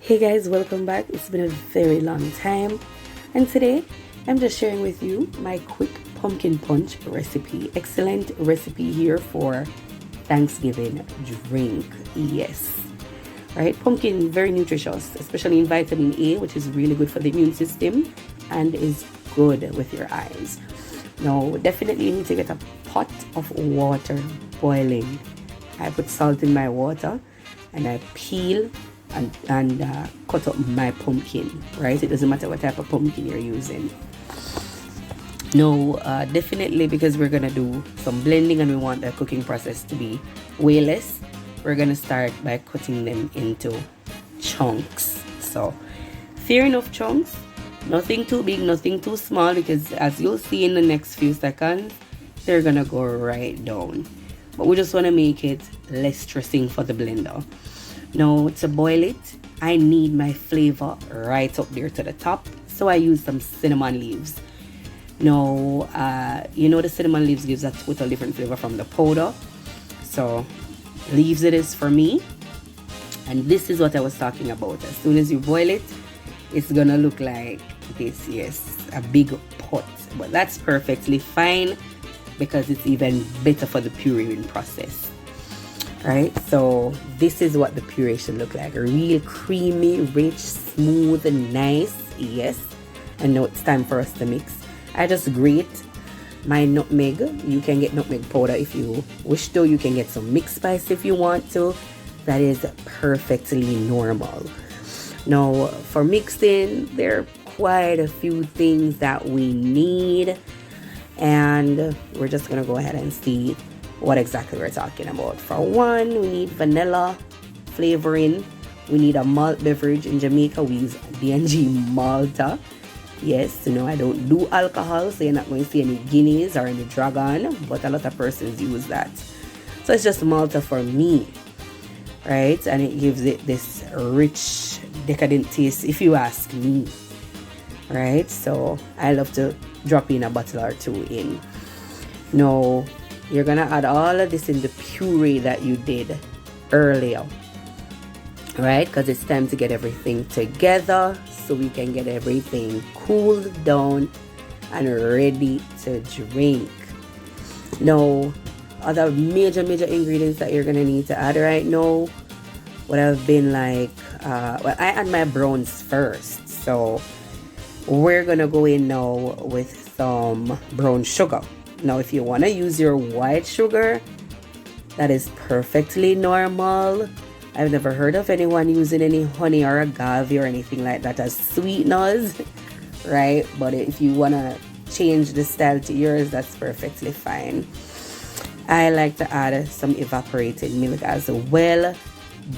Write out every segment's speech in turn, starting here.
Hey guys, welcome back. It's been a very long time, and today I'm just sharing with you my quick pumpkin punch recipe. Excellent recipe here for Thanksgiving drink. Yes, right? Pumpkin, very nutritious, especially in vitamin A, which is really good for the immune system and is good with your eyes. Now, definitely need to get a pot of water boiling. I put salt in my water and I peel and cut up my pumpkin, right? It doesn't matter what type of pumpkin you're using. No, definitely, because we're gonna do some blending and we want the cooking process to be way less, we're gonna start by cutting them into chunks. So fair enough chunks, nothing too big, nothing too small, because as you'll see in the next few seconds, they're gonna go right down. But we just want to make it less stressing for the blender. Now, to boil it, I need my flavor right up there to the top, so I use some cinnamon leaves. Now, the cinnamon leaves gives a total different flavor from the powder, so leaves it is for me. And this is what I was talking about. As soon as you boil it, it's gonna look like this. Yes, a big pot, but that's perfectly fine because it's even better for the pureeing process. Right, so this is what the puree should look like. Real creamy, rich, smooth, and nice. Yes, and now it's time for us to mix. I just grate my nutmeg. You can get nutmeg powder if you wish to. You can get some mixed spice if you want to. That is perfectly normal. Now, for mixing, there are quite a few things that we need, and we're just gonna go ahead and see what exactly we're talking about. For one, we need vanilla flavoring. We need a malt beverage. In Jamaica, we use D&G malta. Yes, I don't do alcohol, so you're not going to see any Guinness or any Dragon, but a lot of persons use that. So it's just malta for me, right? And it gives it this rich, decadent taste, if you ask me, right? So I love to drop in a bottle or two in. Now, you're gonna add all of this in the puree that you did earlier, right? Because it's time to get everything together so we can get everything cooled down and ready to drink. Now, other major ingredients that you're gonna need to add right now would have been like, I add my browns first. So we're gonna go in now with some brown sugar. Now, if you want to use your white sugar, that is perfectly normal. I've never heard of anyone using any honey or agave or anything like that as sweeteners, right? But if you want to change the style to yours, that's perfectly fine. I like to add some evaporated milk as well. It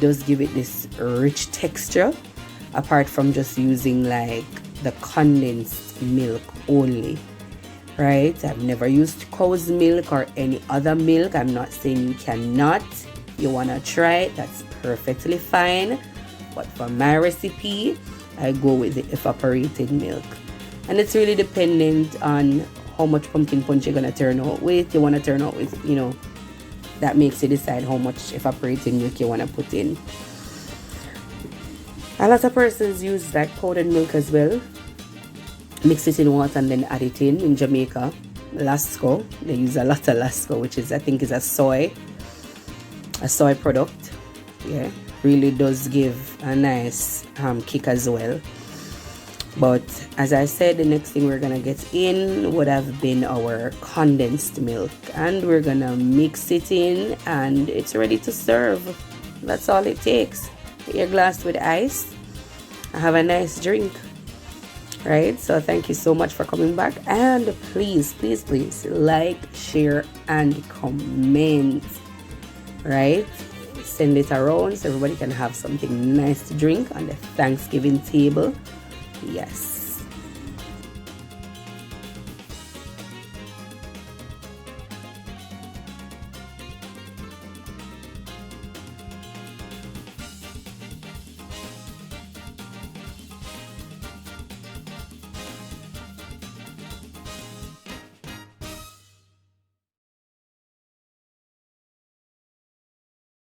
does give it this rich texture, apart from just using like the condensed milk only. Right, I've never used cow's milk or any other milk. I'm not saying you cannot. If you want to try it, that's perfectly fine. But for my recipe, I go with the evaporated milk. And it's really dependent on how much pumpkin punch you're going to turn out with. You want to turn out with, that makes you decide how much evaporated milk you want to put in. A lot of persons use like powdered milk as well. Mix it in water and then add it in. In Jamaica, Lasco, they use a lot of Lasco, which is, I think, is a soy product. Yeah, really does give a nice kick as well. But as I said, the next thing we're gonna get in would have been our condensed milk, and we're gonna mix it in and it's ready to serve. That's all it takes. Get your glass with ice and have a nice drink. Right, so thank you so much for coming back, and please like, share, and comment. Right, send it around so everybody can have something nice to drink on the Thanksgiving table. Yes.